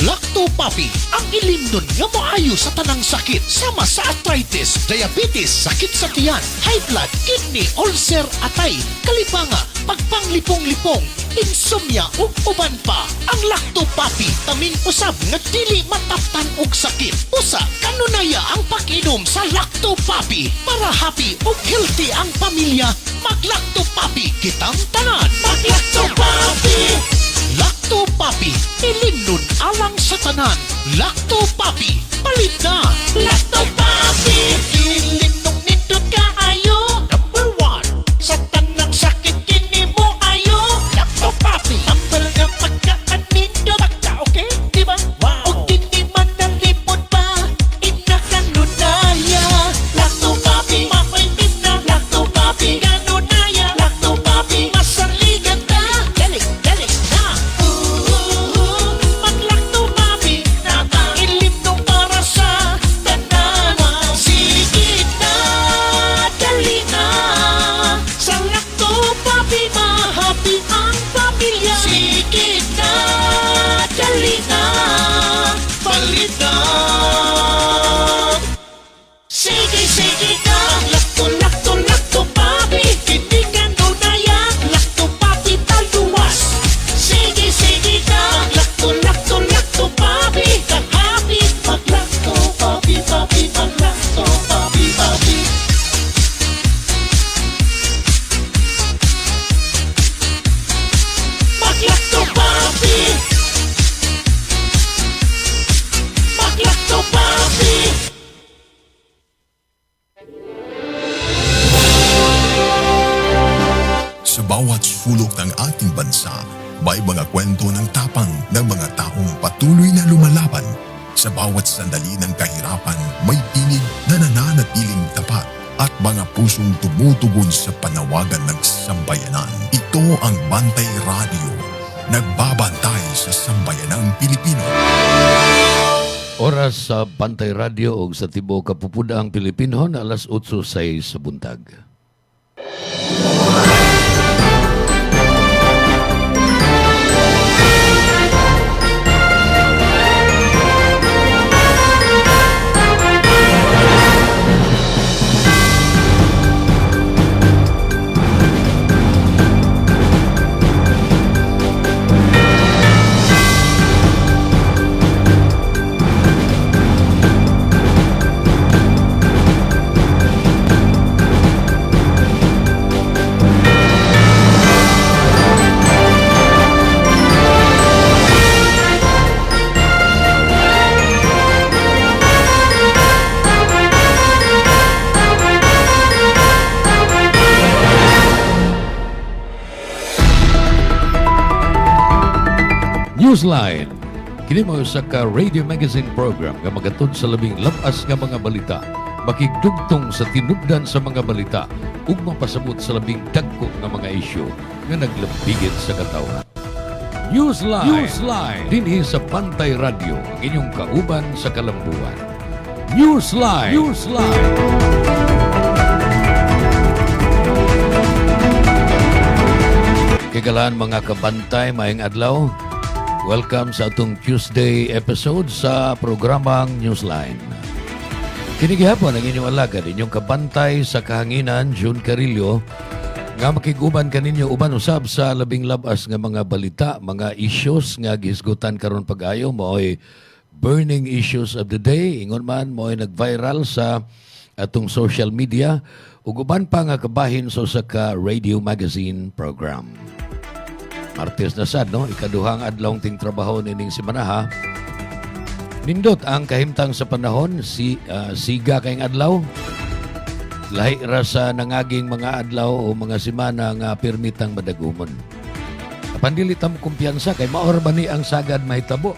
Lacto Papi, ang ilimnon nga maayo sa tanang sakit sama sa arthritis, diabetes, sakit sa tiyan, high blood, kidney, ulcer, atay, kalipanga, pagpanglipong-lipong, insomnia ug uban pa. Ang Lacto Papi taming usab nga dili mataptan og sakit. Usa kanunaya ang pag-inom sa Lacto Papi para happy ug healthy ang pamilya. Mag-Lacto Papi kitang tanan. Mag-Lacto Papi. Lacto Papi, ilimnon alang sa tanan. Lacto Papi, palit na. Lacto Papi, ilimnon nindot kaayo. Number 1, sa tanang sakit kini mo ayo. Lacto Papi, tambal nga pagkaan nindot. Pagka okay, di ba? Wow. O kini man nalipod pa, inakanunaya. Lacto Papi, mapaitin na. Lacto Papi, kanunaya. Lacto Papi, masaligan na. Galing na. Mag-Lacto Papi, ilimnon para sa tanan. Sige na, dali na. Sa Lacto Papi, mahappy ang pamilya. Sige na, dali na. Palit na. Sige na. Lacto Papi, hindi ka nunaya. Lacto Papi, taluwas. Sige na. Lacto Papi, kang happy. Mag-Lacto Papi, mag-Lacto Papi. Mag-Lacto Papi. Mag-Lacto Papi. Sa bawat sulok ng ating bansa, may mga kwento ng tapang ng mga taong patuloy na lumalaban. Sa bawat sandali ng kahirapan, may tinig na nananatiling tapat at mga pusong tumutugon sa panawagan ng sambayanan. Ito ang Bantay Radio, nagbabantay sa sambayanang Pilipino. Oras sa Bantay Radio o sa Tibuok Kapupudaang Pilipino na alas 8:06 sa buntag. Newsline. Kini mo sa ka radio magazine program nga magatod sa labing labas nga mga balita, makigdugtong sa tinubdan sa mga balita ug mapasabot sa labing dagko nga mga isyu nga naglambigit sa katawhan. Newsline. Dinhi sa Bantay Radio, ang inyong kauban sa kalambuan. Newsline. Kagalaan mga kabantay, maayong adlaw. Welcome sa atong Tuesday episode sa programang Newsline. Kinigihapon ang inyong alagad, inyong kabantay sa kahanginan, June Carillo, nga makiguban kaninyo uban usab sa labing labas nga mga balita, mga issues nga gisgutan karon pag-ayo, mo'y burning issues of the day, ingon man mo'y nag-viral sa atong social media, ug uban pa nga kabahin sa ka radio magazine program. Martes na sad, no? Ikaduhang adlawng ting trabaho nining semana ha. Nindot ang kahimtang sa panahon, siga kayong adlaw. Lahi ra sa nangaging mga adlaw o mga semana nga permitang madagumon. Pandilitam kumpiyansa kay maor ba ni ang sagad mahitabo.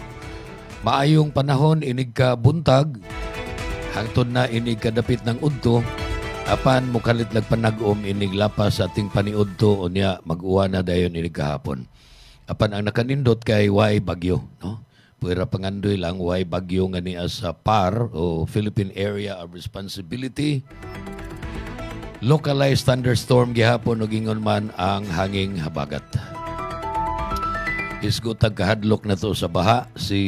Maayong panahon inig ka buntag, hangtod na inig kadapit ng udto. Apan mukalit lag panag-om inig lapas sa ating paniudto o niya mag-uwa na dayon inig kahapon. Apan ang nakanindot kay way bagyo, no? Puwera pangandoy lang way bagyo nga niya sa PAR o Philippine Area of Responsibility. Localized thunderstorm gihapon o gingon man ang hanging habagat. isgutag kahadlok na to sa baha. Si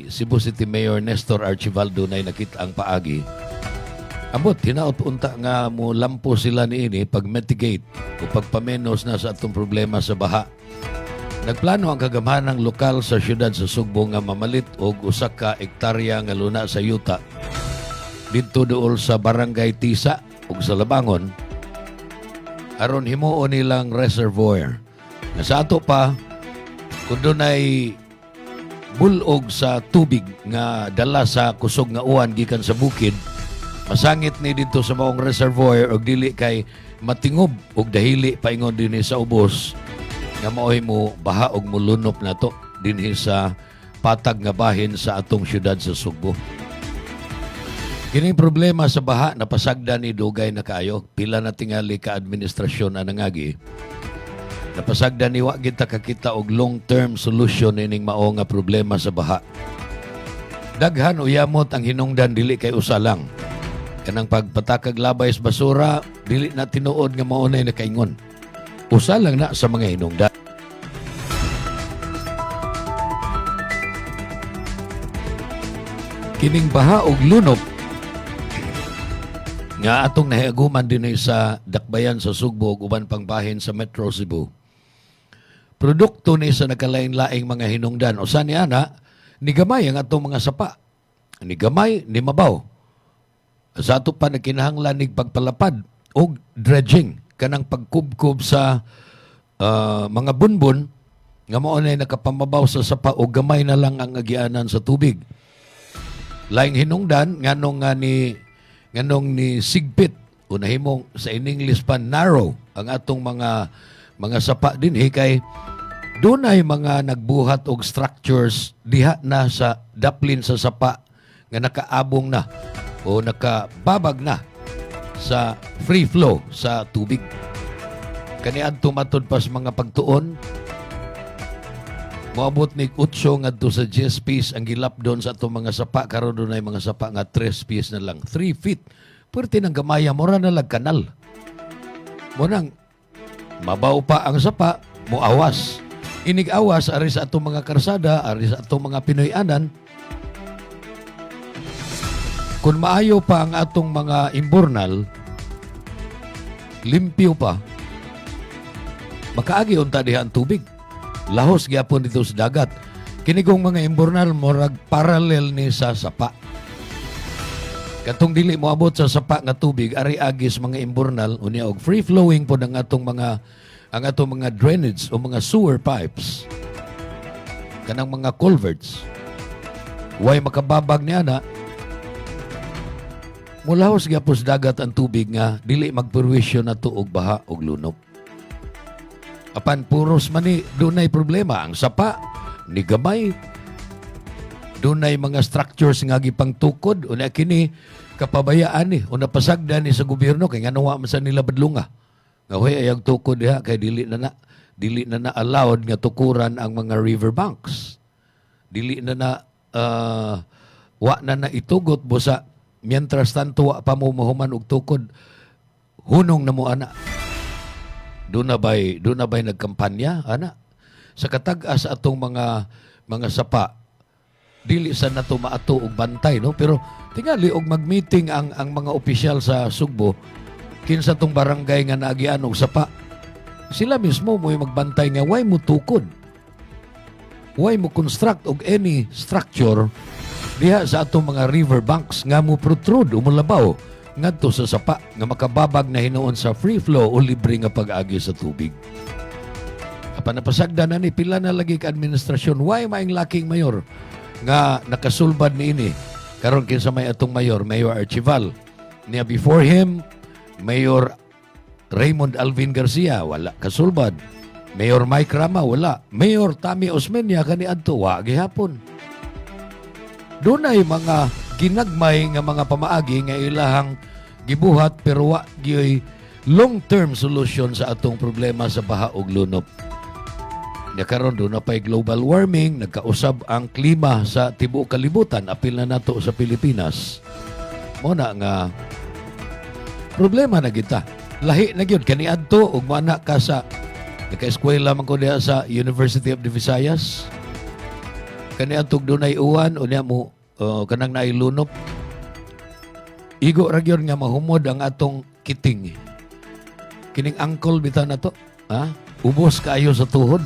Cebu City Mayor Nestor Archibaldo na nakita ang paagi. Ambot, hinaot-unta nga mo lampo sila niini pag-mitigate o pagpamenos na sa atong problema sa baha. Nagplano ang kagamhanang lokal sa syudad sa Sugbo nga mamalit og usa ka ektarya nga luna sa yuta didto duol sa Barangay Tisa ug sa Labangon aron himuon nilang reservoir. Nga sa ato pa kung doon ay bulog sa tubig nga dala sa kusog nga uwan gikan sa bukid, masangit ni dito sa maong reservoir og dili kay matingob og dahili paingon dinhi sa ubos nga maoy mo baha og mulunop na to dinhi sa patag nga bahin sa atong syudad sa Sugbo. Kining problema sa baha napasagdan ni dugay na kaayo, pila na tingali ka administrasyon ang nangagi. Napasagdan ni wa kita kakita og long-term solution ining mao nga problema sa baha. Daghan uyamot ang hinungdan dili kay usa lang. Kanang pagpatakag labay sa basura, dili na tinuod nga mao nay nakaingon. Usa lang na sa mga hinungdan. Kining baha og lunop nga atong nahiaguman dinhi sa dakbayan sa Sugbo ug uban pang bahin sa Metro Cebu. Produkto ni sa nagkalain-laing mga hinungdan. O saan niya na, ni gamay ang atong mga sapa. Ni gamay, ni mabaw. Sa ato pa nagkinahanglan ni pagpalapad o dredging. Kanang pagkubkob sa mga bunbun nga mo na nakapamabaw sa sapa o gamay na lang ang agianan sa tubig. Laing hinungdan, nganong ni sigpit o nahimong sa in English pa narrow ang atong mga sapa din kay doon ay mga nagbuhat og structures diha na sa daplin sa sapa nga nakaabong na o nakababag na sa free flow sa tubig. Kaniadto matod pa sa mga pagtuon moabot ni 8 ngadto sa 10 piece ang gilap doon sa atong mga sapa karon doon ay mga sapa nga 3 piece na lang 3 feet. Pwerte ng gamaya mura na lang kanal. Munang mabaw pa ang sapa, muawas. Inig awas, ari sa atong mga karsada, ari sa atong mga Pinoy-anan. Kung maayo pa ang atong mga imburnal, limpyo pa, makaagi unta diha ang tubig. Lahos gyapon dito sa dagat. Kinigong mga imburnal, morag parallel ni sa sapa. Katong dili moabot sa sapa nga tubig, ari agis mga imburnal, unya og free flowing po ang atong mga drainage o mga sewer pipes, kanang mga culverts. Way makababag niya na, mulahos gyapos dagat ang tubig nga, dili magperwisyo na to og baha og lunop. Apan puros man ni, dunay problema. Ang sapa, ni gamay, dunay mga structures nga gipang tukod, una kini, kapabayaan ni, o napasagdan ni sa gobyerno, kay nga nawa man sa nila badlunga. Nga huy ayang tukod diha kay dili na allowed nga tukuran ang mga river banks. Dili na wa na itugot busa mientras tanto wa pa mo mahuman og tukod hunong na mo ana. Doon na bay nagkampanya ana sa katag-as atong mga sapa dili sa nato maato og bantay no, pero tingali og magmeeting ang mga opisyal sa Sugbo kinsa tong barangay nga naagian og sapa. Sila mismo mo magbantay nga way mo tukod, way mo construct og any structure diha sa atong mga river banks nga mo protrude o mulabaw ngadto sa sapa nga makababag na hinuon sa free flow o libre nga pag-agi sa tubig. Apan napasagdan na ni pila na lagi ka administrasyon, way maing laking mayor nga nakasulbad niini karon kinsa may atong mayor Archival niya. Before him Mayor Raymond Alvin Garcia, wala kasulbad. Mayor Mike Rama, wala. Mayor Tami Osmeña, kaniadto, wa gihapon. Doon ay mga ginagmay nga mga pamaagi nga ilahang gibuhat pero wa gyoy long-term solution sa atong problema sa baha ug lunop. Nya karon doon na pa'y global warming, nagkausab ang klima sa tibuok kalibutan, apil na nato sa Pilipinas. Muna nga problema na kita. Lahi na gyud kaniadto ug mana ka sa Naka-eskwela man ko diha sa University of the Visayas. Kani atog dunay uwan unya mo kanang nailunop. Igo ra gyud nga mahumod ang atong kiting. Kining angkol bitaw na to, ha? Ubos kaayo sa tuhod.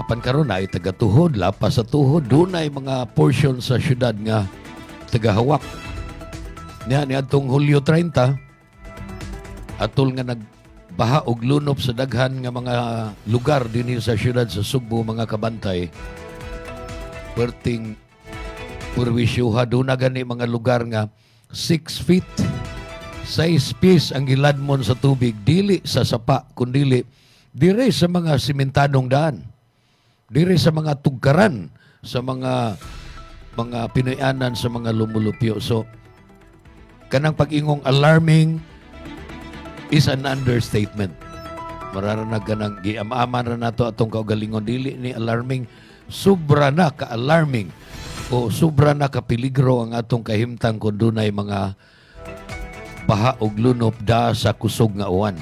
Apan karon na taga tuhod, lapas sa tuhod, dunay mga portion sa syudad nga tagahawak. Niya ni atong Hulyo 30 atol nga nagbaha og lunop sa daghan nga mga lugar dinhi sa syudad sa Sugbo, mga kabantay. Perting purwisyuha doon na gani mga lugar nga 6 feet 6 pies ang giladmon sa tubig, dili sa sapa kundili dire sa mga simentadong daan, dire sa mga tugkaran, sa mga Pinoyanan, sa mga lumulupyo. So kanang pag-ingong alarming is an understatement. Mararanag ka ng giamaman ra nato atong kaugalingon, dili ni alarming, sobra na ka-alarming o sobra na ka-peligro ang atong kahimtang kung dunay mga baha og lunop da sa kusog nga uwan.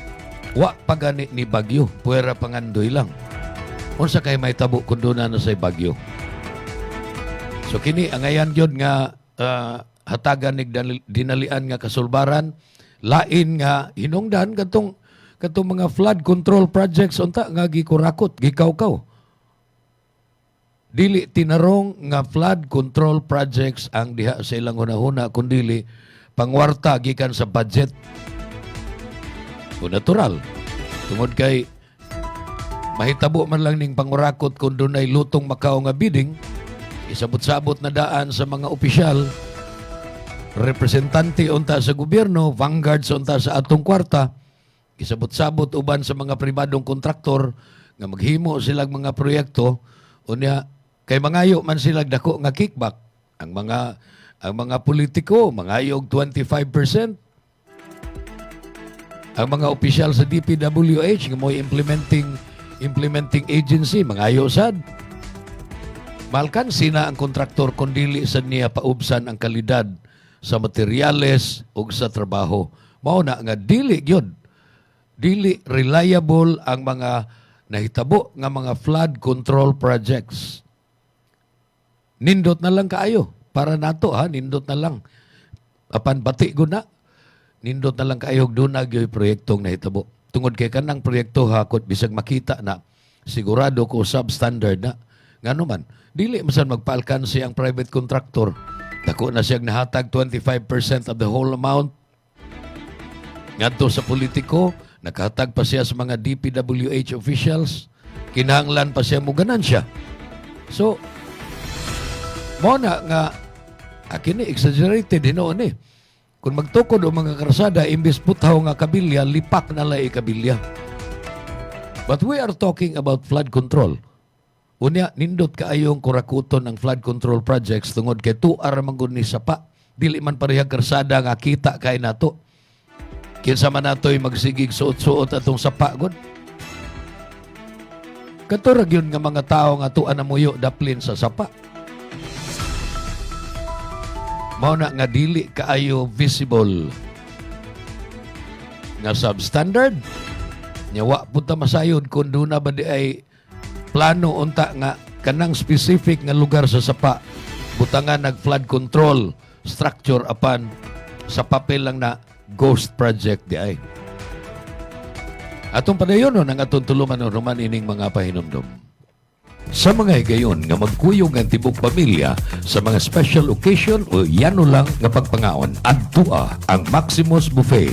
Wa pa gani ni bagyo, puwera pangandoy lang. Unsa kay may tabo kung doon na say bagyo. So kini angayan gyud nga hatagan nig dinalian nga kasulbaran, lain nga hinungdan katong mga flood control projects unta nga gikurakot, gikawkaw. Dili tinarong nga flood control projects ang diha sa ilang hunahuna, kundili pangwarta gikan sa budget. O natural. Tungod kay mahitabo man lang ning pangurakot kung dunay lutong Macau nga bidding, isabot-sabot na daan sa mga opisyal, representante unta sa gobyerno, vanguard sa unta sa atong kwarta, isabot-sabot uban sa mga pribadong kontraktor nga maghimo silang mga proyekto, unya kay mangayo man sila dako nga kickback. Ang mga politiko mangayo og 25%. Ang mga opisyal sa DPWH nga mo implementing agency mangayo sad. Malkan sina ang kontraktor kung dili sa niya paubsan ang kalidad sa materyales ug sa trabaho. Mao na nga dili reliable ang mga nahitabo nga mga flood control projects. Nindot na lang kaayo para nato, ha, nindot na lang. Apan bati gud na. Nindot na lang kaayo og dunag yoy proyektong nahitabo. Tungod kay kanang proyekto hakot bisag makita na sigurado ko substandard na. Ngano man, dili masan magpaalkansi ang private contractor. Dako na siyang nahatag 25% of the whole amount. Ngadto sa politiko, nakahatag pa siya sa mga DPWH officials. Kinahanglan pa siya mo ganansya. So, mo na nga akin ni exaggerated hinoon eh. Kung magtukod o mga karsada, imbis putaw nga kabilya, lipak na lang kabilya. But we are talking about flood control. Unya, nindot kaayong kurakuton ng flood control projects tungod kay tuar manggod ni sapa. Dili man parehag karsada nga kita kay nato. Kinsa man nato'y magsigig suot-suot atong sapa god. Katurag yun nga mga tao nga tuan na muyo daplin sa sapa. Mao na nga dili kaayo visible nga substandard. Nyawa punta masayod kung doon na ba di ay plano unta nga kanang specific nga lugar sa sapa butangan nag-flood control structure apan sa papel lang na ghost project di ay. Atong padayon no nang atong tuluman no ruman ining mga pahinumdum. Sa mga higayon nga magkuyog ang tibok pamilya sa mga special occasion o yano lang nga pagpangaon, adtua ang Maximus Buffet.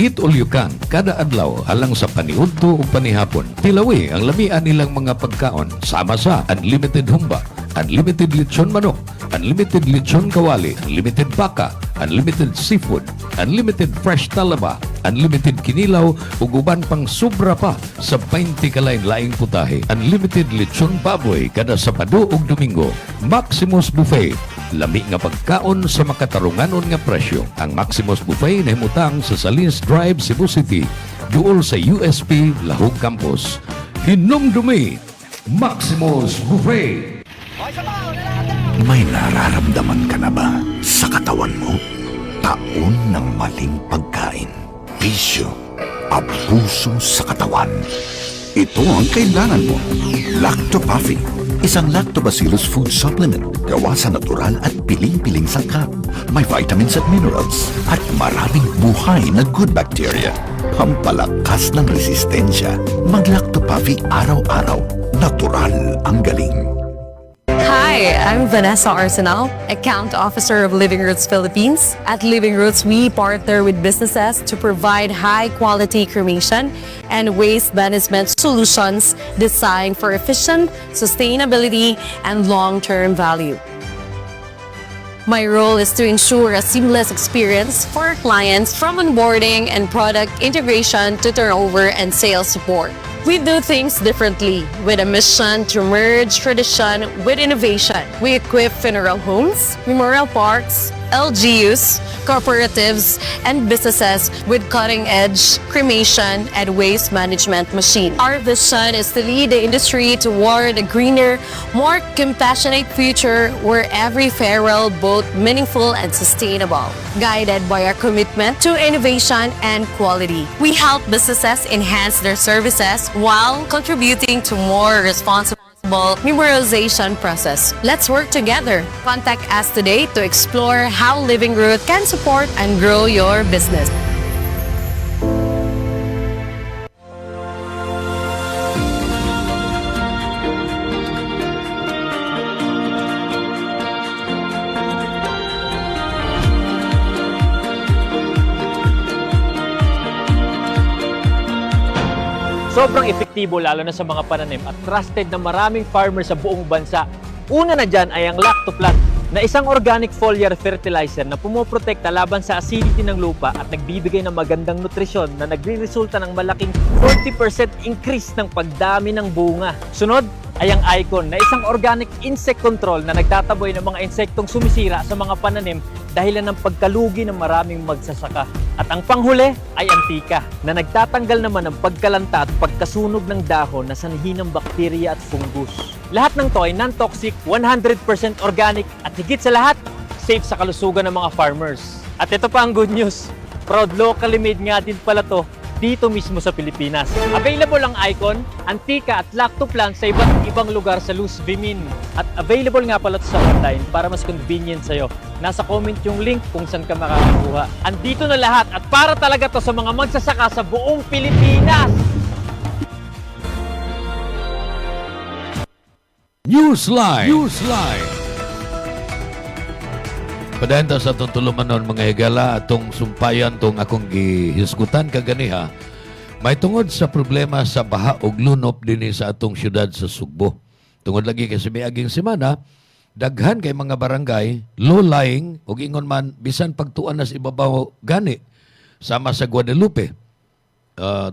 Eat all you can kada adlaw alang sa paniudto ug panihapon. Tilawi ang lamian nilang mga pagkaon sama sa unlimited humba, unlimited lechon manok, unlimited lechon kawali, unlimited baka, unlimited seafood, unlimited fresh talaba, unlimited kinilaw ug uban pang sobra pa sa 20 kalain-laing putahe. Unlimited lechon baboy kada Sabado ug Domingo. Maximus Buffet. Lami nga pagkaon sa makatarunganon nga presyo. Ang Maximus Buffet nahimutang sa Salines Drive, Cebu City, duol sa USP Lahog Campus. Hinumdumi, Maximus Buffet. May nararamdaman ka na ba sa katawan mo? Taon ng maling pagkain, bisyo, abuso sa katawan, Ito ang kailangan mo. Lactopuffy. Isang lactobacillus food supplement gawa sa natural at piling-piling sangkap. May vitamins at minerals at maraming buhay na good bacteria. Pampalakas ng resistensya. Mag-Lactopuffy araw-araw. Natural ang galing. Hi, I'm Vanessa Arsenal, Account Officer of Living Roots Philippines. At Living Roots, we partner with businesses to provide high-quality cremation and waste management solutions designed for efficient sustainability and long-term value. My role is to ensure a seamless experience for our clients from onboarding and product integration to turnover and sales support. We do things differently with a mission to merge tradition with innovation. We equip funeral homes, memorial parks, LGUs, cooperatives, and businesses with cutting-edge cremation and waste management machine. Our vision is to lead the industry toward a greener, more compassionate future where every farewell both meaningful and sustainable, guided by our commitment to innovation and quality. We help businesses enhance their services while contributing to more responsible memorialization process. Let's work together. Contact us today to explore how Living Root can support and grow your business. Sobrang epektibo lalo na sa mga pananim at trusted na maraming farmers sa buong bansa. Una na dyan ay ang Lactoplant na isang organic foliar fertilizer na pumoprotekta laban sa acidity ng lupa at nagbibigay ng magandang nutrisyon na nagre-resulta ng malaking 40% increase ng pagdami ng bunga. Sunod ay ang Icon na isang organic insect control na nagtataboy ng mga insektong sumisira sa mga pananim dahilan ng pagkalugi ng maraming magsasaka. At ang panghuli ay Antika na nagtatanggal naman ng pagkalanta at pagkasunog ng dahon na sanhi ng bakterya at fungus. Lahat ng to ay non-toxic, 100% organic at higit sa lahat, safe sa kalusugan ng mga farmers. At ito pa ang good news, proud locally made nga din pala to dito mismo sa Pilipinas. Available ang Icon, Antika at Lactoplant sa iba't ibang lugar sa Luz Vimin. At available nga pala to sa online para mas convenient sa'yo. Nasa comment yung link kung saan ka makakakuha. Andito na lahat at para talaga to sa mga magsasaka sa buong Pilipinas. Newsline. Padayanta sa itong tulumanon mga higala atong sumpayan tong akong gihisgutan kaganiha. May tungod sa problema sa baha ug lunop dinhi sa atong syudad sa Sugbo. Tungod lagi kasi miaging semana, daghan kay mga barangay low-lying ug ingon man bisan pagtuan nas ibabaw gani sama sa Guadalupe.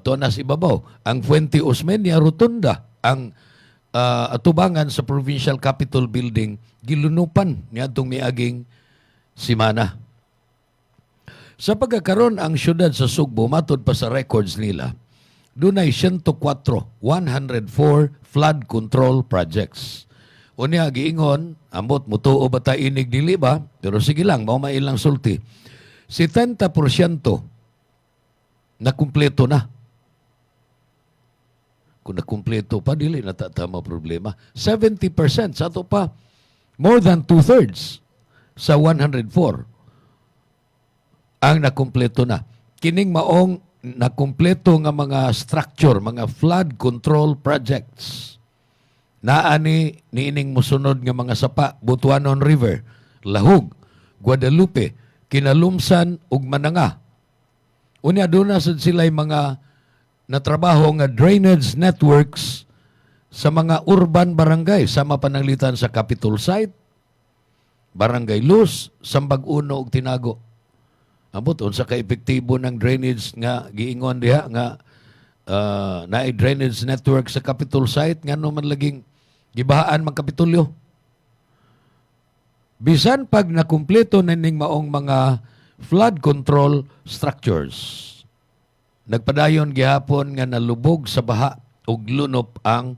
Tuan nas ibabaw ang Fuente Osmeña Rotunda ang atubangan sa Provincial Capitol Building gilunupan niadtong miaging simana. Sa pagkakaroon ang syudad sa Sugbo, matod pa sa records nila, dunay 104 flood control projects. Unya giingon, ambot mutuo ba ta inig dili ba? Pero sige lang, mao mailang sulti. 70% na kumpleto na. Kung nakumpleto pa, dili na tama problema. 70% sa ato pa, more than 2/3 sa 104 ang nakumpleto na. Kining maong nakumpleto nga mga structure, mga flood control projects. Naani niining musunod nga mga sapa, Butuanon River, Lahug, Guadalupe, Kinalumsan ug Mananga. Unya doon na sila'y mga natrabaho nga drainage networks sa mga urban barangay sama pananglitan sa Capitol Site, Barangay Luz, Sambag Uno ug Tinago. Ambot unsa ka epektibo ng drainage nga giingon diha nga naay drainage network sa Capitol Site nga man laging gibahaan man Kapitolyo. Bisan pag nakumpleto na ning maong mga flood control structures. Nagpadayon gihapon nga nalubog sa baha ug lunop ang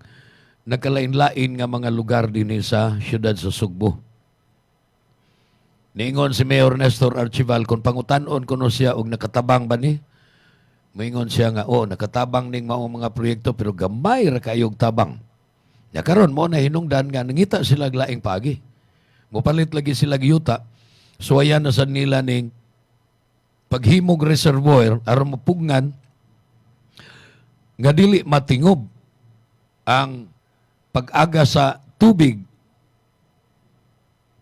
nagkalain-lain nga mga lugar dinhi sa syudad sa Sugbo. Niingon si Mayor Nestor Archival kung pangutan-on kuno siya og nakatabang ba ni Moingon siya nga, nakatabang ning maong mga proyekto pero gamay ra kayog tabang. Ya karon mo na hinungdan nga nangita sila laing pagi. Mopalit lagi sila yuta. So ayan na sa nila ning paghimog reservoir aron mapugngan nga dili matingob ang pag-aga sa tubig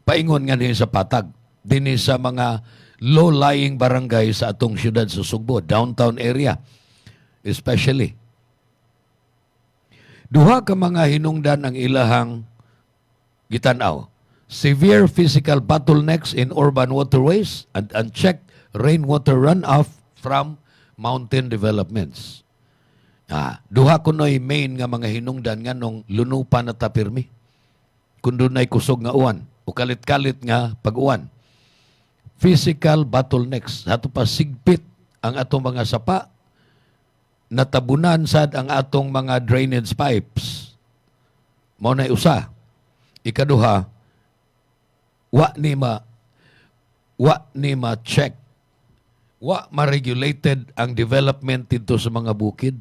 paingon nga din sa patag dinhi sa mga low-lying barangay sa atong syudad sa Sugbo, downtown area especially. Duha ka mga hinungdan ang ilahang gitanaw. Severe physical bottlenecks in urban waterways and unchecked rainwater runoff from mountain developments. Duha kunoy main nga mga hinungdan nga nung lunupa na tapirmi. Kung dunay kusog nga uwan o kalit-kalit nga pag-uwan. Physical bottlenecks. Hato pa sigpit ang atong mga sapa, natabunan sad ang atong mga drainage pipes. Mao na usa. Ikaduha, wa ni ma-check, wa ma-regulated ang development dito sa mga bukid.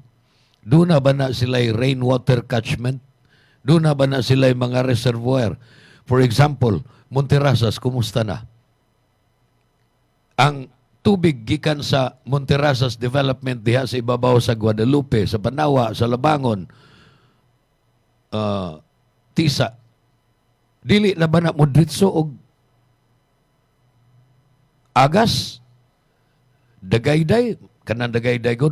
Doon na ba na sila'y rainwater catchment? Doon na ba na sila'y mga reservoir? For example, Monterrasas, kumusta na? Ang tubig gikan sa Monterrasas development diha sa ibabaw sa Guadalupe, sa Banawa, sa Labangon, Tisa, dili na ba na modritso og agas? Dagayday, kanang dagayday god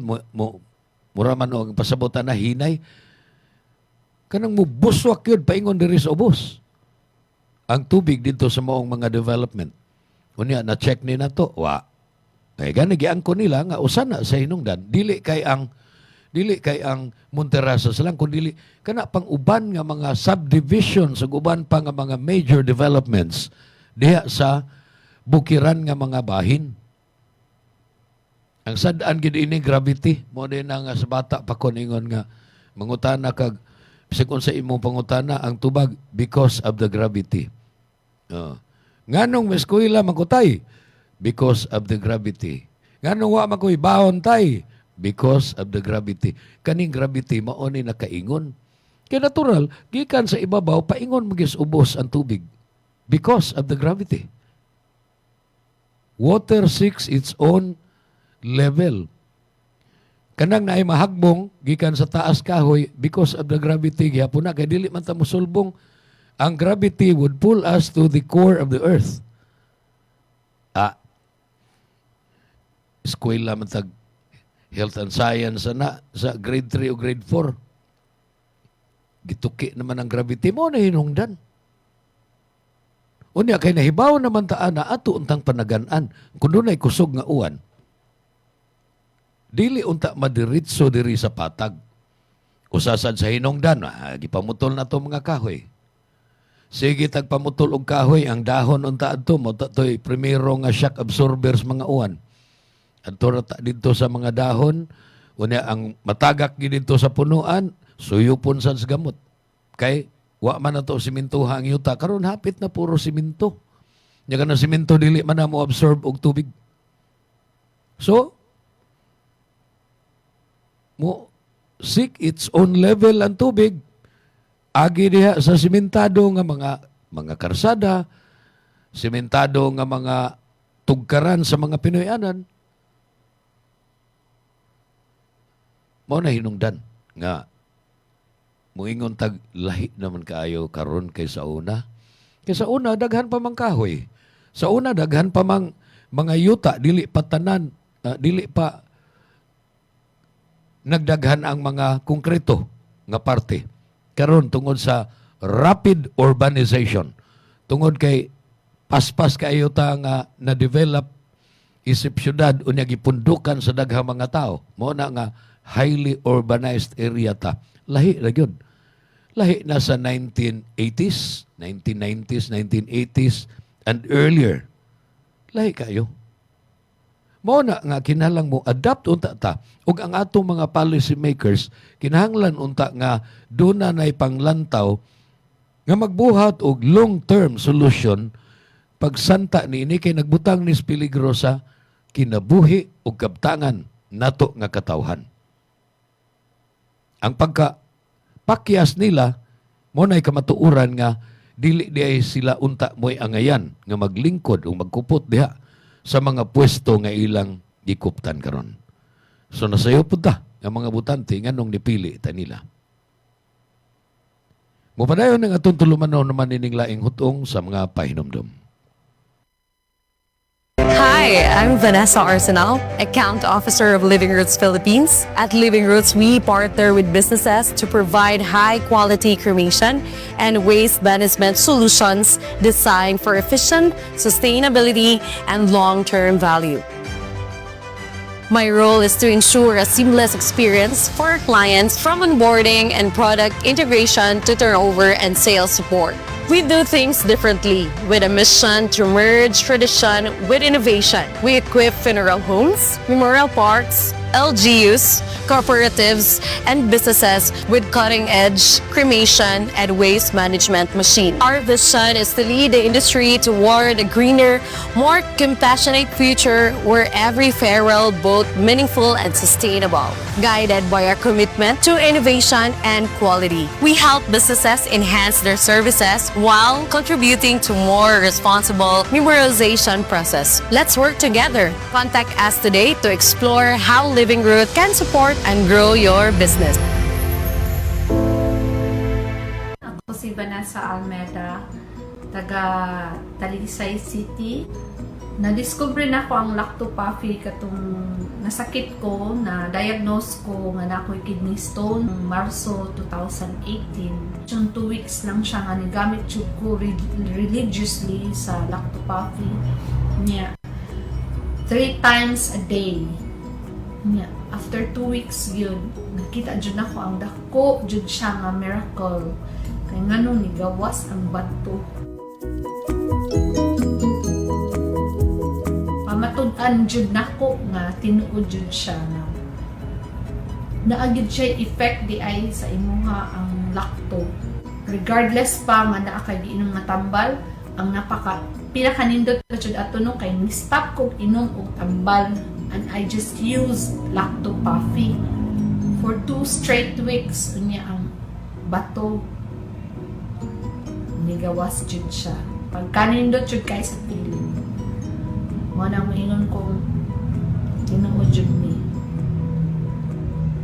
mura man og pasabutan na hinay. Kanang mo buswak yun, paingon diri sa ubos. Ang tubig dito sa maong mga development. Unya, na-check ni na to, wa. Kaya gani ko nila nga usana sa hinungdan. Dili kay ang Monterrasas lang, kundi kana pang uban nga mga subdivisions, ug uban pa nga mga major developments diha sa bukiran nga mga bahin. Ang sad-an gid ini gravity mo din nga sa bata pa ko ningon nga mangutana kag bisag unsa imong pangutana ang tubag because of the gravity. Nganong eskwela magutay because of the gravity. Nganong wa makoy bahon tay because of the gravity. Kaning gravity mao ni nakaingon. Kaya natural gikan sa ibabaw paingon magis ubos ang tubig because of the gravity. Water seeks its own level. Kanang naay mahagbong gikan sa taas kahoy because of the gravity gyapon na kay dili man ta mosulbong. Ang gravity would pull us to the core of the earth. Eskwela man tag health and science na sa grade 3 o grade 4. Gituki naman ang gravity mo na hinungdan. Unya kay nahibaw naman taan na ato untang panagan-an kun dunay kusog nga uwan. Dili unta madiritso diri sa patag. Usasad sa hinungdan, gipamutol na to mga kahoy. Sige tagpamutol og kahoy ang dahon unta adto mo toy primero nga shock absorbers mga uwan. Adto ra didto sa mga dahon unya ang matagak gid didto sa punuan suyupon sa gamot. Kay wa man nato simintuha ang yuta karon hapit na puro siminto. Nya kana siminto dili man na mo absorb og tubig. So mo seek its own level ang tubig. Agi diha sa simentado nga mga karsada, simentado nga mga tugkaran sa mga Pinoyanan. Mao na hinungdan nga muingon tag lahi naman kaayo karon kay sa una. Kay sa una daghan pa mang kahoy. Sa una daghan pa mang mga yuta dili pa tanan, dili pa nagdaghan ang mga konkreto nga parte. Karon tungod sa rapid urbanization, tungod kay paspas kayo ta nga na-develop isip syudad unya gipundukan sa daghang mga tao. Mao na nga highly urbanized area ta. Lahi ra gyud. Lahi na sa 1980s, 1990s, 1980s and earlier. Lahi kayo. Mao na nga kinahanglan mo adapt unta ta ug ang atong mga policy makers kinahanglan unta nga doon na nay panglantaw nga magbuhat og long-term solution pagsanta ni ini kay nagbutang nis peligro sa kinabuhi ug kabtangan nato nga katawhan. Ang pagka-pakyas nila, mo na'y kamatuuran nga dili di ay sila unta mo'y angayan nga maglingkod o magkupot diha sa mga pwesto nga ilang gikuptan karon. So nasayo po ta ang mga butante nga nung nipili ta nila. Mupadayon ng atong tulumanon naman ining laing hutong sa mga pahinomdom. Hi, I'm Vanessa Arsenal, Account Officer of Living Roots Philippines. At Living Roots, we partner with businesses to provide high-quality cremation and waste management solutions designed for efficient sustainability and long-term value. My role is to ensure a seamless experience for our clients from onboarding and product integration to turnover and sales support. We do things differently with a mission to merge tradition with innovation. We equip funeral homes, memorial parks, LGUs, cooperatives, and businesses with cutting-edge cremation and waste management machines. Our vision is to lead the industry toward a greener, more compassionate future where every farewell both meaningful and sustainable, guided by our commitment to innovation and quality. We help businesses enhance their services while contributing to more responsible memorialization process. Let's work together. Contact us today to explore how Living Root can support and grow your business. Ako si Vanessa Almeda, taga Talisay City. Na-discover na ko ang lactopathy katong nasakit ko, na diagnose ko nga na ako'y kidney stone noong Marso 2018. Yung 2 weeks lang siya nga nigamit ko religiously sa lactopathy niya. 3 times a day. Yeah. After 2 weeks yun, nakita dyan ako ang dako dyan siya nga miracle. Kaya nga nung nigawas ang bato. Pamatudan dyan ako nga tinuod dyan siya na naagid siya effect di ay sa imuha ang lacto. Regardless pa nga naakay giinom nga tambal, ang pinakanindot ka dyan ato no kay ni-stop kong inom og tambal. And I just used lactopathy for 2 straight weeks. Unya ang bato nigawas jud siya. Pagkanindot jud kay sa piling. Mo nang moingon kong tinuod jud ni.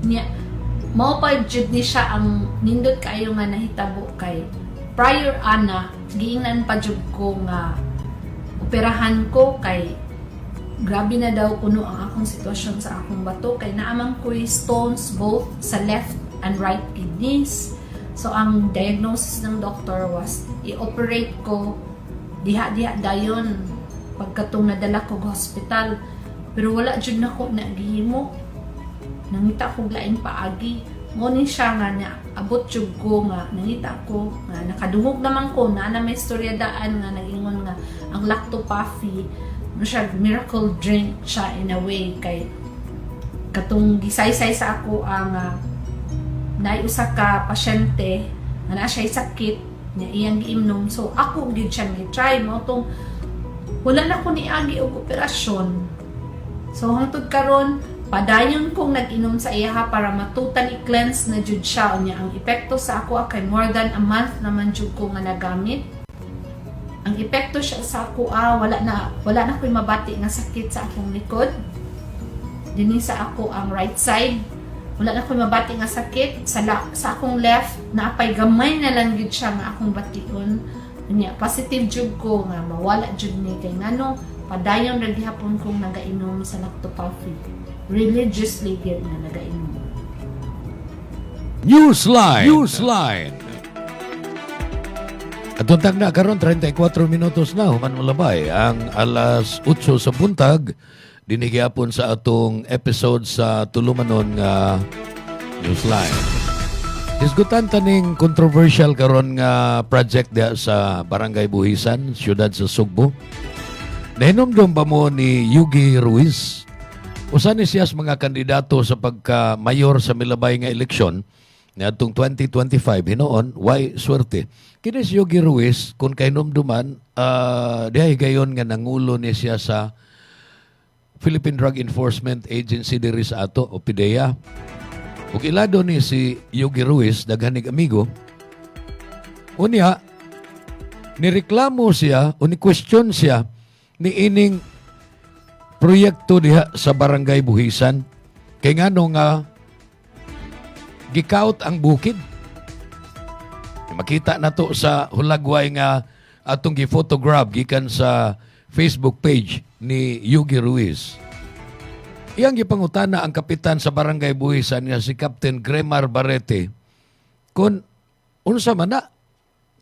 Nya mo pa jud ni siya ang nindot kayo nga nahitabo kay prior ana giingnan pa jud ko nga operahan ko kay grabe na daw kuno ang akong sitwasyon sa akong bato kay naamang ko'y stones both sa left and right kidneys. So ang diagnosis ng doctor was i-operate ko diha-diha dayon pagkatong nadala ko sa hospital. Pero wala jud nako na gihimo. Nangita ko laing paagi. Mo ni siya nga na abot jud ko nga nangita ko nga nakadungog naman ko na may istoryadaan nga nagingon nga ang lactopathy siya miracle drink siya in a way kay katong gisaysay sa ako ang naiusa ka pasyente nga na siya sakit niya iyang giimnom, so ako gid siya gi-try mo tong wala na ko niagi og operasyon. So hangtod karon padayon kong nag-inom sa iya para matutally cleanse na jud siya unya. Ang epekto sa ako kay more than a month naman jud ko nga nagamit. Ang epekto siya sa ako wala na ko'y mabati nga sakit sa akong likod. Dinhi sa ako ang right side. Wala na ko'y mabati nga sakit sa akong left, naapay gamay na lang gid siya nga akong bation. Unya positive jud ko nga mawala jud ni kay ngano padayon ra gihapon kong nagainom sa lactopathy. Religiously gid na nagainom. Newsline. Atuntag na karon 34 minutos na human malabay ang alas 8 sa buntag dinigyapon sa atong episode sa tulumanon nga Newsline. Hisgutan taning controversial karon nga project diha sa Barangay Buhisan, siyudad sa Sugbo. Nahinomdom ba mo ni Yugi Ruiz? Usa ni siya sa mga kandidato sa pagka-mayor sa milabay nga eleksyon niadtong 2025 hinoon way swerte. Kini si Yugi Ruiz kung kay numduman dihay gayon nga nangulo ni siya sa Philippine Drug Enforcement Agency diri sa ato o PDEA. Ug ilado ni si Yogi Ruiz, daghanig amigo. Unya, nireklamo siya o ni-question siya ni ining proyekto diha sa Barangay Buhisan. Kay ngano nga gikaut ang bukid. Makita na to sa hulagway nga atong gi-photograph gikan sa Facebook page ni Yogi Ruiz. Iyang gipangutana ang kapitan sa Barangay Buhisan nga si Captain Gremar Barrete kung unsa man na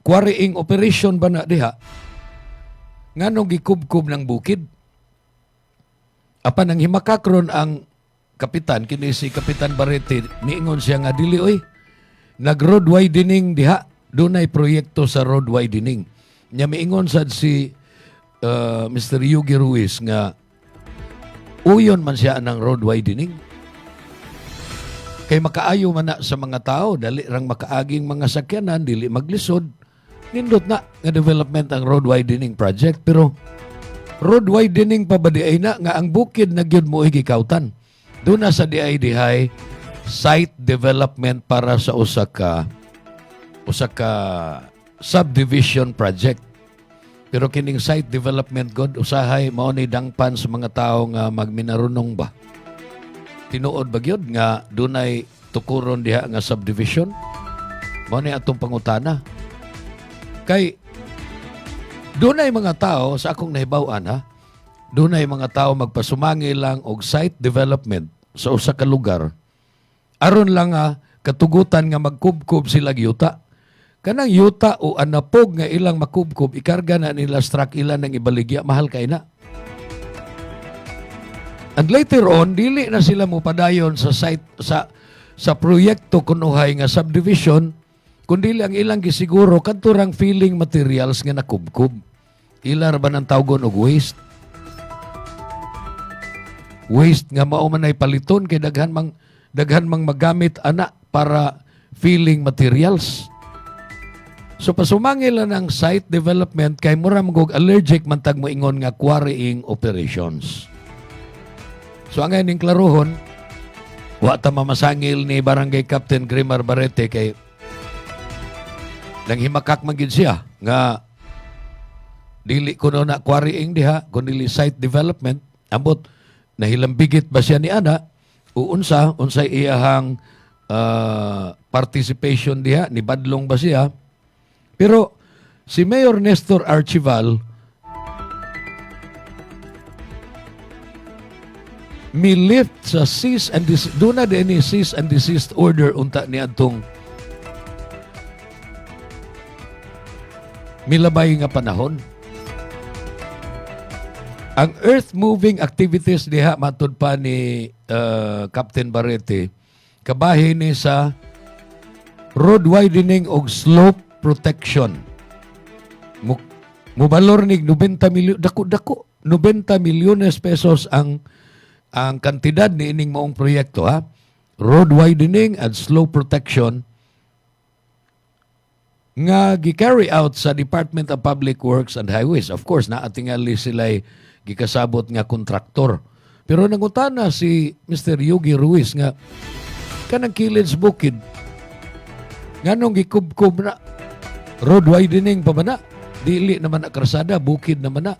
quarrying operation ba na diha nganong gikubkob ng bukid. Apan ang himakakron ang kapitan kini si Kapitan Barrete niingon siya nga dili oy nag-road widening diha, dunay proyekto sa road widening. Nya miingon sad si Mr. Yogi Ruiz nga uyon man siya ng road widening. Kay makaayo man na sa mga tao, dali rang makaaging mga sakyanan, dili maglisod. Nindot na nga development ang road widening project. Pero road widening pa ba di ay na nga ang bukid na gyud mo gikautan. Doon na sa DIDI site development para sa usa ka subdivision project. Pero kining site development god usahay mao ni dangpan sa mga tawo nga magminarunong ba. Tinuod ba gyud nga dunay tukuron diha nga subdivision? Mao ni atong pangutana. Kay dunay mga tao sa akong nahibaw-an ha. Dunay mga tao magpasumangi lang og site development sa usa ka lugar. Aron lang nga katugutan nga magkubkob sila yuta. Kanang yuta o anapog nga ilang makubkob, ikarga na nila struck ilan ng ibaligya, mahal kay na. And later on, dili na sila mo padayon sa site, sa proyekto kunuhay nga subdivision, kundi ang ilang gisiguro kanturang filling materials nga nakubkob. Ilar ba ng tawgon og waste? Waste nga mao man ay paliton kay daghan mang magamit ana para filling materials. So pasumangil lang ng site development kay mura magog allergic man tag moingon nga quarrying operations. So ang ngayon klaruhon, wa ta mamasangil ni Barangay Captain Gremar Barrete kay nang himakak man gid siya nga dili kuno na quarrying diha kundi site development. Ambot nahilambigit ba siya ni ana o unsay iyahang participation diha, ni badlong ba siya? Pero si Mayor Nestor Archival mi-lift sa cease and desist, doon na din ni cease and desist order unta ni atong milabay nga panahon. Ang earth-moving activities diha matud pa ni Captain Barrete, kabahin ni sa road widening og slope protection. Mubalor nig 90 milyon, dako 90 milyones pesos ang kantidad ni ining maong proyekto ha. Road widening and slope protection nga gi-carry out sa Department of Public Works and Highways. Of course, naatingali sila'y gikasabot nga kontraktor. Pero nangutana si Mr. Yogi Ruiz nga kanang Kilid's Bukid nganong gikubkob na road widening pa ba na? Dili naman na krasada, bukid naman na.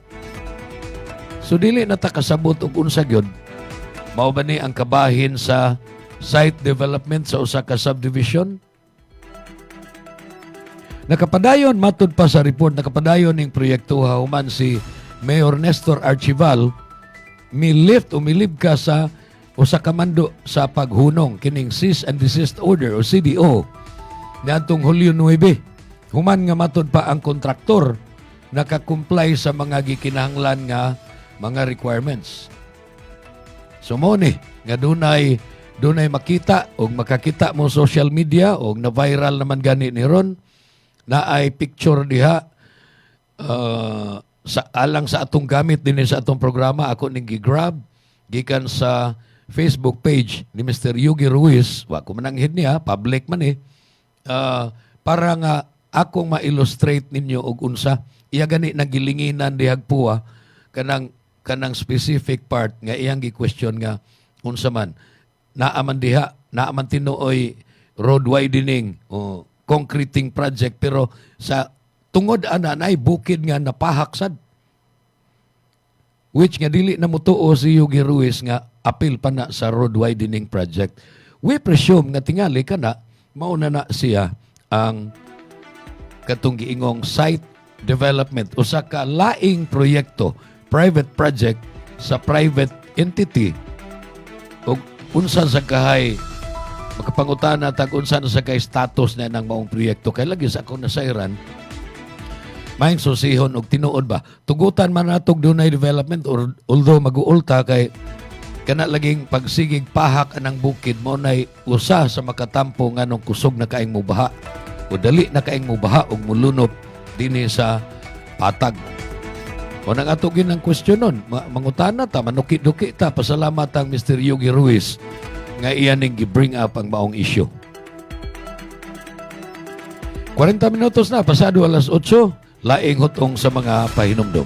So dili na takasabot og unsa gyud. Mao ba ni ang kabahin sa site development sa usa ka subdivision? Nakapadayon matud pa sa report, nakapadayon ning proyekto human si Mayor Nestor Archival mi-lift o milibka sa usa ka mando sa paghunong kining cease and desist order o CDO niadtong Hulyo 9. Human nga matud pa ang kontraktor nakakumply sa mga gikinahanglan nga mga requirements. So mo ni nga dunay makita o makakita mo social media o na viral naman gani ni ron na ay picture diha sa alang sa atong gamit din sa atong programa ako ning gi-grab gikan sa Facebook page ni Mr. Yogi Ruiz, wa ko mananghid niya, public man para nga akong ma-illustrate ninyo og unsa iya gani nagilinginan dihag puwa kanang kanang specific part nga iyang gi-question nga unsa man naaman diha, naaman tinuoy road widening o concreting project pero sa tungod ana nay bukid nga napahaksad. Which nga dili na mutuo si Yogi Ruiz nga apil pa na sa road widening project. We presume nga tingali ka na mauna na siya ang katong giingong site development o sa kalaing proyekto, private project sa private entity o unsan sa kahay makapangutana tag unsan sa kay status na ng maong proyekto kay lagi sa ako nasayran maing susihon og tinuod ba tugutan man natog dunay development or although mag-uulta kay kana laging pagsigig pahak anang bukid mo nay usa sa makatampo nganong kusog na kaing mubaha o dali na kaing mubaha og mulunop dinhi sa patag. O nang atugin ang question nun, mangutana ta, manuki-duki ta, pasalamat ang Mr. Yogi Ruiz nga iyan ning gi-bring up ang maong issue. 40 minutos na, pasado alas 8, laing hutong sa mga pahinumdom.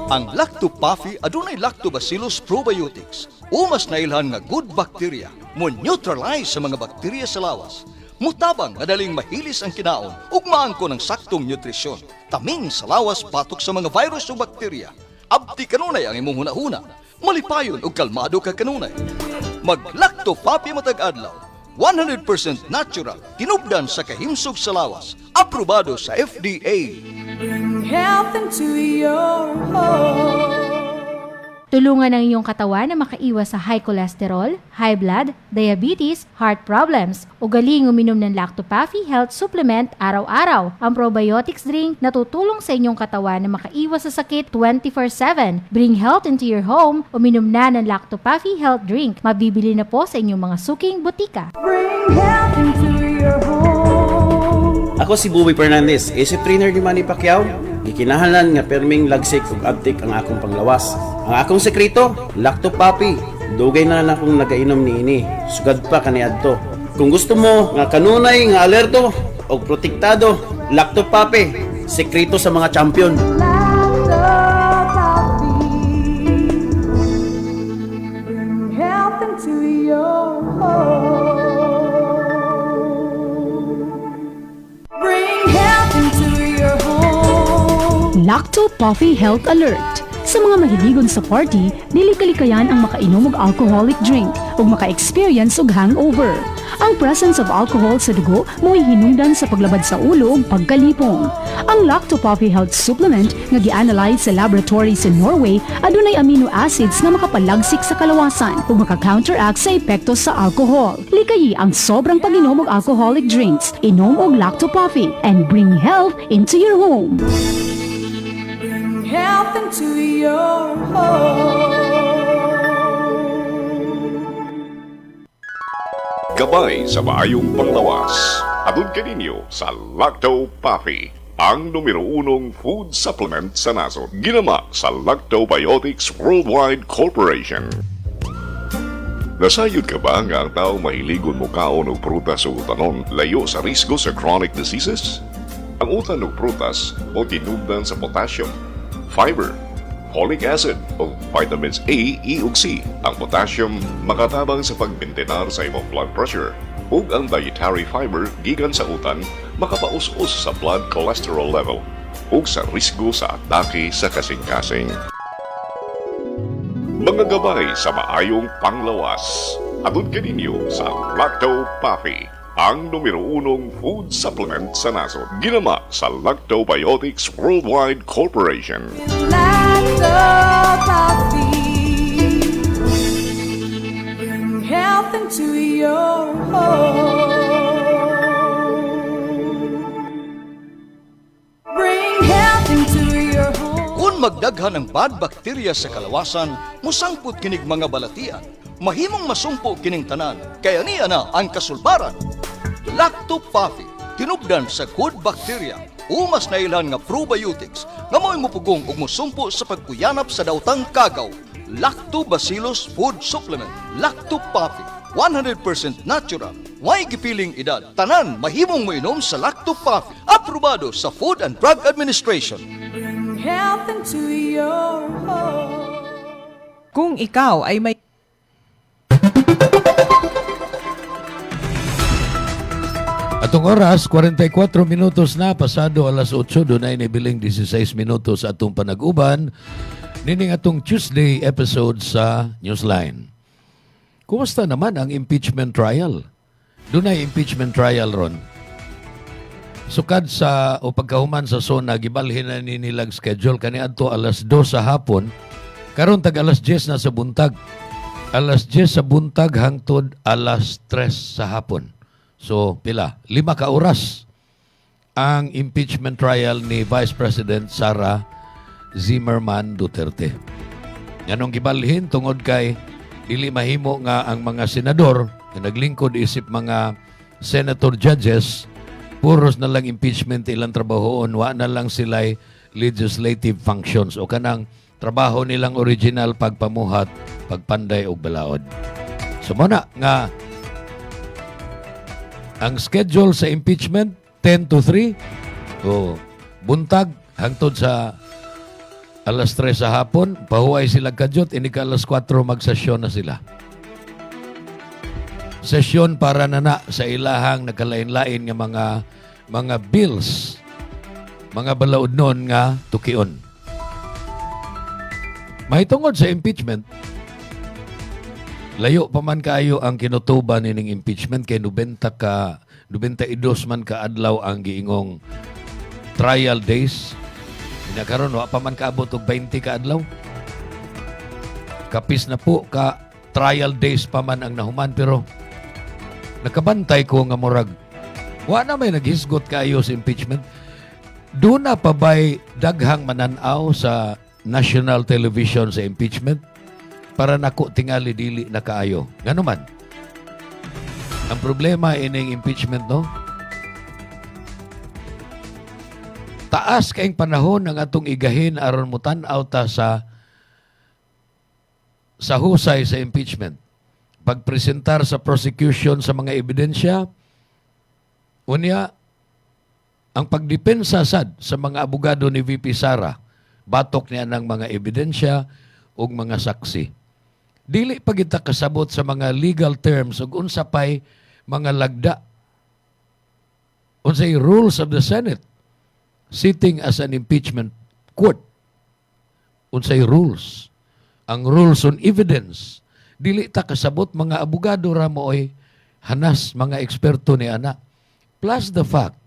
Ang Lacto-Puffy adunay Lactobacillus probiotics. Umas nailhan nga good bacteria mo neutralize sa mga bakterya sa lawas. Mutabang madaling mahilis ang kinaon ug maangko ng saktong nutrisyon. Taming sa lawas patok sa mga virus o bakterya. Abti kanunay ang imong hunahuna. Malipayon ug kalmado ka kanunay. Mag Lacto-Puffy matag adlaw. 100% natural, tinubdan sa kahimsog sa lawas. Aprobado sa FDA. Tulungan ang iyong katawan na makaiwas sa high cholesterol, high blood, diabetes, heart problems. Ugaling uminom ng Lacto-Puffy Health Supplement araw-araw. Ang probiotics drink na tutulong sa inyong katawan na makaiwas sa sakit 24/7. Bring health into your home. Uminom na ng Lacto-Puffy Health Drink. Mabibili na po sa inyong mga suking butika. Bring health into your home. Ako si Buboy Fernandez, isip trainer ni Manny Pacquiao. Gikinahanglan nga perming lagsik ug abtik ang akong panglawas. Ang akong sekreto, Lacto-Puffy. Dugay na akong nagainom niini. Sugad pa kaniadto. Kung gusto mo nga kanunay nga alerto og protektado, Lacto-Puffy. Sekreto sa mga champion. Bring health into your home. Bring health into your home. Lacto-Puffy Health Alert. Sa mga mahiligon sa party, dili kalikayan ang makainom og alcoholic drink ug maka-experience og hangover. Ang presence of alcohol sa dugo mo'y hinungdan sa paglabad sa ulo ug pagkalipong. Ang Lacto-Puffy Health Supplement nga gi-analyze sa laboratory sa Norway adunay amino acids nga makapalagsik sa kalawasan ug maka-counteract sa epekto sa alcohol. Likayi ang sobrang pag-inom og alcoholic drinks. Inom og Lacto-Puffy and bring health into your home. Health into your home. Gabay sa maayong panglawas. Atun kaninyo sa Lacto-Puffy, ang numero 1 food supplement sa nasod. Ginama sa Lactobiotics Worldwide Corporation. Nasayod ka ba nga ang tao mahiligon mo kaon og prutas o utanon layo sa risgo sa chronic diseases? Ang utan og prutas o tinubdan sa potassium, fiber, folic acid o vitamins A, E ug C. Ang potassium makatabang sa pagmintenar sa imong blood pressure ug ang dietary fiber gikan sa utan makapaus-us sa blood cholesterol level ug sa risgo sa atake sa kasing-kasing. Mga gabay sa maayong panglawas. Atun kaninyo sa Lacto-Puffy, ang numero 1 food supplement sa nasod. Ginama sa Lactobiotics Worldwide Corporation. Lacto-Puffy. Bring health into your home. Bring health into your home. Kung magdaghan ang bad bacteria sa kalawasan, musangput kinig mga balatian. Mahimong masumpo kining tanan, kaya niya na ang kasulbaran. Lacto-Puffy, tinubdan sa good bacteria. Umas na ilan nga probiotics nga mo'y mupugong ug musumpo sa pagkuyanap sa daotang kagaw. Lactobacillus Food Supplement. Lacto-Puffy, 100% natural, way gipiling edad. Tanan mahimong moinom sa Lacto Puffy. Aprobado sa Food and Drug Administration. Kung ikaw ay may Atong oras, 44 minutos na, pasado alas 8, doon ay nibiling 16 minutos atong panag-uban, nining atong Tuesday episode sa Newsline. Kumusta naman ang impeachment trial? Doon ay impeachment trial ron. Sukad sa, o pagkahuman sa SONA, gibalhin na nilag schedule, kaniadto alas 2 sa hapon, karon tag alas 10 na sa buntag. Alas 10 sa buntag hangtod alas 3 sa hapon. So, pila? 5 ka oras ang impeachment trial ni Vice President Sara Zimmerman Duterte. Yanong gibalhin tungod kay dili mahimo nga ang mga senador na naglingkod isip mga senator judges, puros na lang impeachment ilang trabahoon, wa na lang sila'y legislative functions o kanang trabaho nilang original pagpamuhat, pagpanday o balaod. So, muna nga ang schedule sa impeachment, 10 to 3. O, buntag, hangtod sa alas 3 sa hapon, pahuay sila kadyot, inika alas 4 magsesyon na sila. Sesyon para na sa ilahang nakalain-lain nga mga bills, mga balaod nun nga tukion. Mahitungod sa impeachment, layo pa man kayo ang kinutuban nining impeachment kay 92 man ka adlaw ang giingong trial days. Karon wa pa man kaabot og 20 ka adlaw. Kapis na po ka trial days pa man ang nahuman, pero nakabantay ko nga murag wa na may naghisgot kayo sa impeachment. Doon na pa ba'y daghang mananaw sa national television sa impeachment? Para nako tingali dili na kaayo. Ngano man? Ang problema ining impeachment, no? Taas kaing panahon ang atong igahin aron mo tan-aw ta sa husay sa impeachment. Pagpresentar sa prosecution sa mga ebidensya, unya ang pagdepensa sad sa mga abogado ni VP Sara, batok niya ng mga ebidensya ug mga saksi. Dili pa kita kasabot sa mga legal terms ug unsa pay mga lagda. Unsay rules of the Senate sitting as an impeachment court. Unsay rules? Ang rules on evidence. Dili ta kasabot, mga abogado ra mo oy hanas mga eksperto ni ana. Plus the fact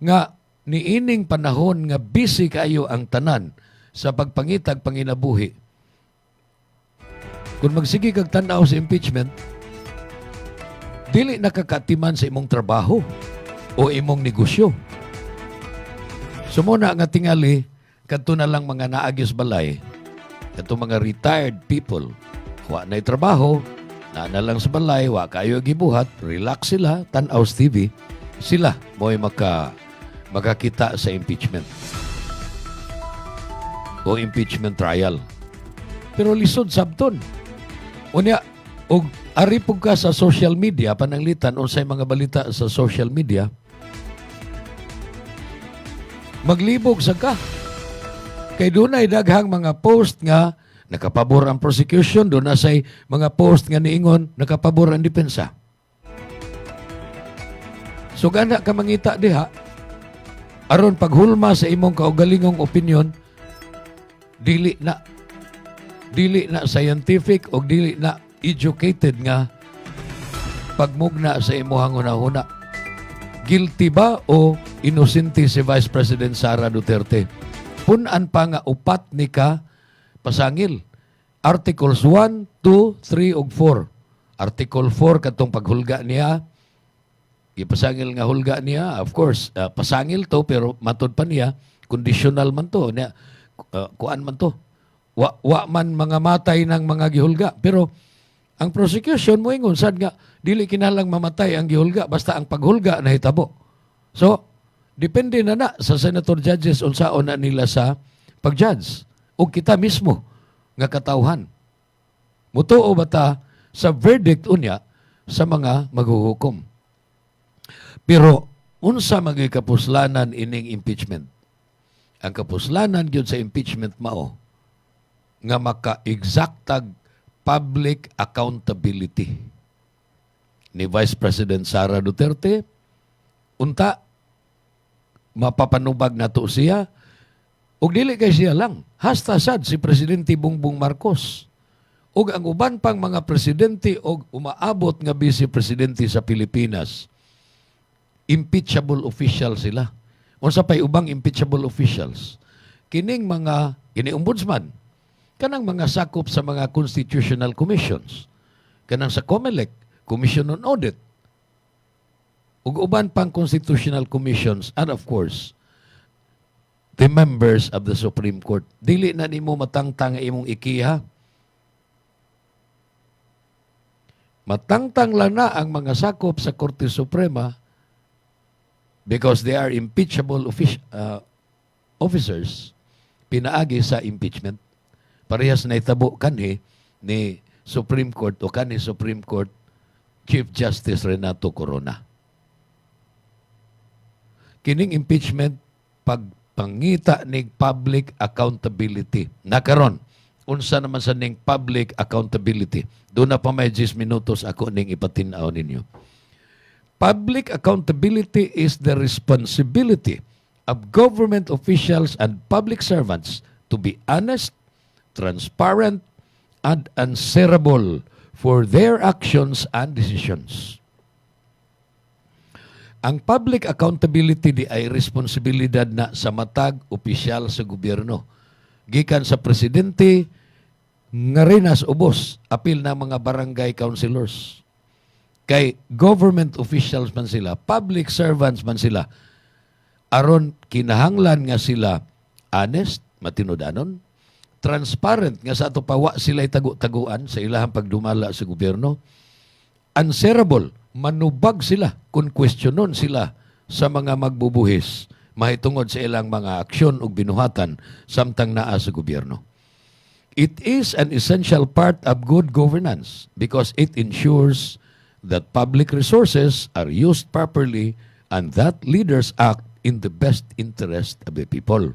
nga niining panahon nga busy kayo ang tanan sa pagpangitag panginabuhi. Kung magsige kag tan-aw sa impeachment, dili nakakatiman sa imong trabaho o imong negosyo. Sumuna nga tingali, kadto na lang mga naagis balay, kadto mga retired people, wa na'y trabaho, na lang sa balay, wa kayo gibuhat, relax sila, tan-aw sa TV, sila mo'y makakita sa impeachment o impeachment trial. Pero lisod sabton. Unya, og aripog ka sa social media, pananglitan, unsay mga balita sa social media, maglibog sa ka. Kay doon ay daghang mga post nga nakapabor ang prosecution, doon na say mga post nga niingon nakapabor ang depensa. So gana ka mangita diha, aron paghulma sa imong kaugalingong opinion, dili na scientific o dili na educated nga pagmugna sa imuhang hunahuna. Guilty ba o inosente si Vice President Sara Duterte? Punan pa nga upat ni ka pasangil. Articles 1, 2, 3 ug 4. Article 4 katong paghulga niya, ipasangil nga hulga niya, of course, pasangil to pero matod pa niya, conditional man to, niya, kuan man to. Wa man mga matay ng mga gihulga. Pero ang prosecution mo ingon sad nga dili kinalang mamatay ang gihulga basta ang paghulga nahitabo. So, depende na sa senator judges unsaon na nila sa pag-judge o kita mismo nga katawhan. Mutuo ba ta sa verdict unya sa mga maghuhukom? Pero unsa magay kapuslanan ining impeachment? Ang kapuslanan gyud sa impeachment mao nga maka-exactag public accountability ni Vice President Sara Duterte. Unta mapapanubag nato siya ug dili kay siya lang, hasta sad si Presidente Bongbong Marcos ug ang uban pang mga presidente ug umaabot nga vice presidente sa Pilipinas, impeachable official sila. Unsa pay ubang impeachable officials? Kining ombudsman, kanang mga sakop sa mga constitutional commissions, kanang sa COMELEC, Commission on Audit, ug uban pang constitutional commissions, and of course, the members of the Supreme Court. Dili na nimo matangtang imong ikiha. Matangtang lang na ang mga sakop sa Korte Suprema because they are impeachable officers, pinaagi sa impeachment. Parehas na itabo kanhi ni Supreme Court o kanhi Supreme Court Chief Justice Renato Corona. Kining impeachment pagpangita ning public accountability. Nakaron, unsa naman sa ning public accountability? Doon na pa may 10 minutos ako ning ipatinaw ninyo. Public accountability is the responsibility of government officials and public servants to be honest, transparent, and answerable for their actions and decisions. Ang public accountability di ay responsibilidad na sa matag opisyal sa gobyerno. Gikan sa presidente, nga rin as ubos, apil na mga barangay councilors. Kay government officials man sila, public servants man sila, aron kinahanglan nga sila honest, matinudanon, transparent, nga sa ato pawa sila tagu-taguan sa ilahang pagdumala sa gobyerno, answerable, manubag sila kung questionon sila sa mga magbubuhis mahitungod sa ilang mga aksyon o binuhatan samtang naa sa gobyerno. It is an essential part of good governance because it ensures that public resources are used properly and that leaders act in the best interest of the people.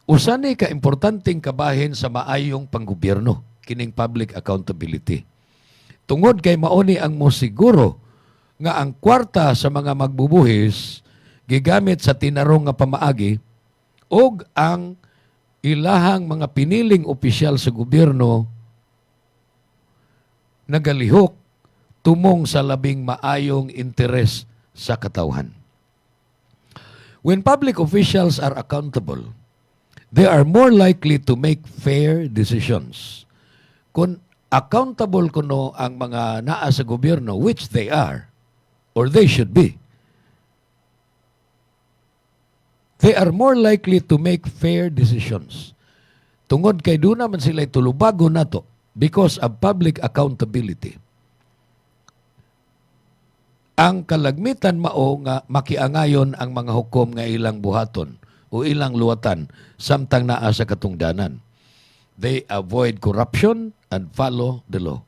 Usa ni ka importanteng kabahin sa maayong panggobyerno kining public accountability. Tungod kay mauni ang mosiguro nga ang kwarta sa mga magbubuhis gigamit sa tinarong nga pamaagi og ang ilahang mga piniling opisyal sa gobyerno nagalihok tumong sa labing maayong interes sa katawhan. When public officials are accountable, they are more likely to make fair decisions. Kung accountable kuno ang mga naa sa gobyerno, which they are, or they should be, they are more likely to make fair decisions. Tungod kay doon naman sila tulubago nato because of public accountability. Ang kalagmitan mao nga makiangayon ang mga hukom nga ilang buhaton o ilang luwatan samtang naa sa katungdanan. They avoid corruption and follow the law.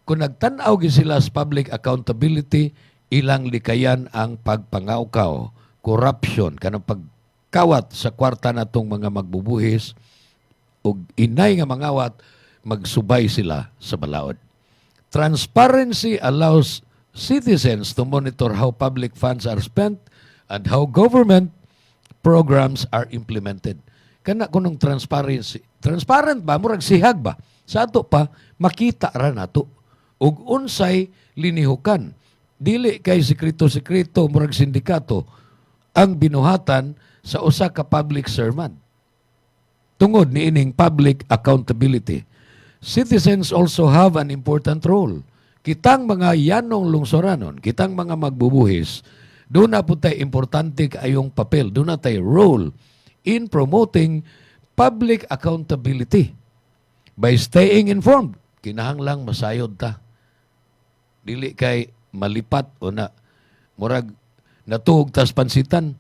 Kung nagtanaw sila sa public accountability, ilang likayan ang pagpangawkaw, corruption, kanang pagkawat sa kwarta natong mga magbubuhis, o inay nga mangawat, magsubay sila sa balaod. Transparency allows citizens to monitor how public funds are spent and how government programs are implemented. Kana kunong transparency. Transparent ba? Murag sihag ba? Sa ato pa, makita ra nato. Ug unsay linihukan. Dili kay sekreto-sekreto, murag sindikato, ang binuhatan sa usa ka public servant. Tungod ni ining public accountability. Citizens also have an important role. Kitang mga yanong lungsoranon, kitang mga magbubuhis, doon na po tayo importante kayong papel, doon na tayo role in promoting public accountability. By staying informed, kinahanglang masayod ta. Dili kay malipat o na murag natuog tas pansitan.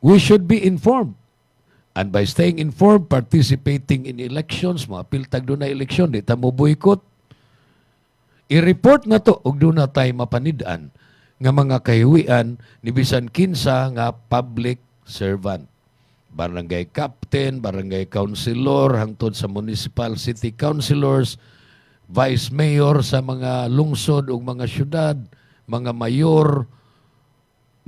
We should be informed. And by staying informed, participating in elections, mga piltag doon na eleksyon, di ta mo boycott. I-report na to, og doon na tayo mapanidaan nga mga kahiwian ni bisan kinsa nga public servant. Barangay captain, barangay councilor, hangtod sa municipal city councilors, vice mayor sa mga lungsod o mga syudad, mga mayor,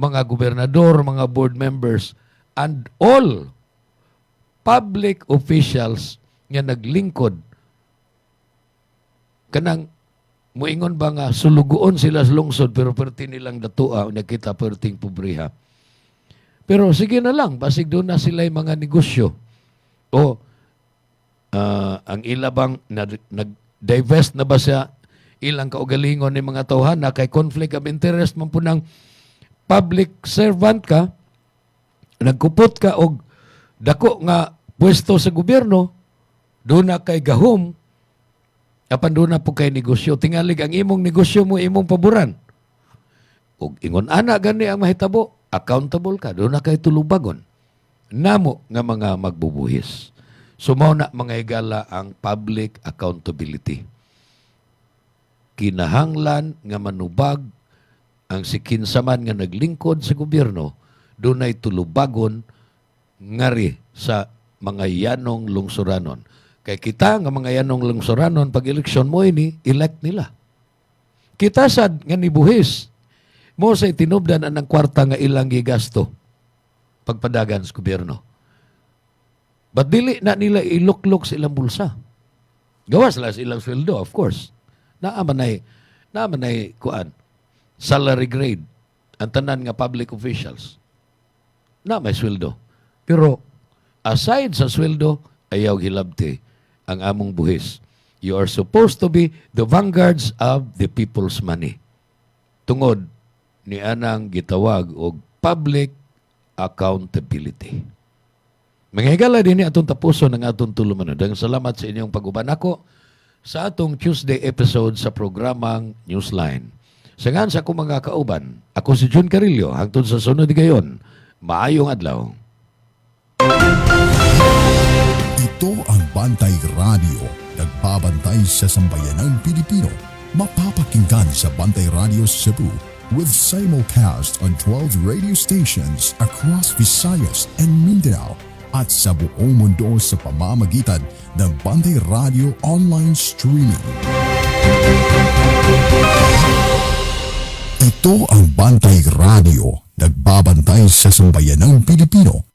mga gobernador, mga board members, and all public officials nga naglingkod. Kanang muingon ba nga sulugoon sila sa lungsod pero perti nilang datua o nakita perting pobriha. Pero sige na lang, basig doon na sila yung mga negosyo. O ang ilabang nag-divest na ba sa ilang kaugalingon ng mga tauhan na kay conflict of interest man po ng public servant ka, nagkupot ka og dako nga pwesto sa gobyerno, doon na kay gahom, apan doon na po kay negosyo. Tingalig ang imong negosyo mo, imong paboran. Og ingon ana gani ang mahitabo, accountable ka, doon na kay tulubagon. Namo nga mga magbubuhis. Sumaw na mga higala ang public accountability. Kinahanglan nga manubag ang sikinsaman nga naglingkod sa gobyerno, doon ay tulubagon ngari sa mga yanong lungsuranon. Kay kita nga mga yanong lungsuranon, pag eleksyon mo ini, elect nila. Kita sad nga nibuhis, mo sa itinubdan ang kwarta nga ilang gigasto pagpadagan sa gobyerno. But dili na nila iluklok sa ilang bulsa. Gawas sila sa ilang sweldo, of course. Naaman ay kuan, salary grade, ang tanan nga public officials. Na may sweldo. Pero aside sa sweldo, ayaw hilabti ang among buhis. You are supposed to be the vanguards of the people's money. Tungod ni anang gitawag og public accountability. Mga higala din atong tapuson ng atong tulumanon. Daghang salamat sa inyong pag-uban ako sa atong Tuesday episode sa programang Newsline. Sangan sa akong mga kauban, ako si Jun Carillo, hangtod sa sunod gayon. Maayong adlaw. Ito ang Bantay Radio, nagbabantay sa sambayanang Pilipino. Mapapakinggan sa Bantay Radio Cebu with simulcast on 12 radio stations across Visayas and Mindanao at sa buong mundo sa pamamagitan ng Bantay Radio online streaming. Ito ang Bantay Radio, nagbabantay sa sambayanang Pilipino.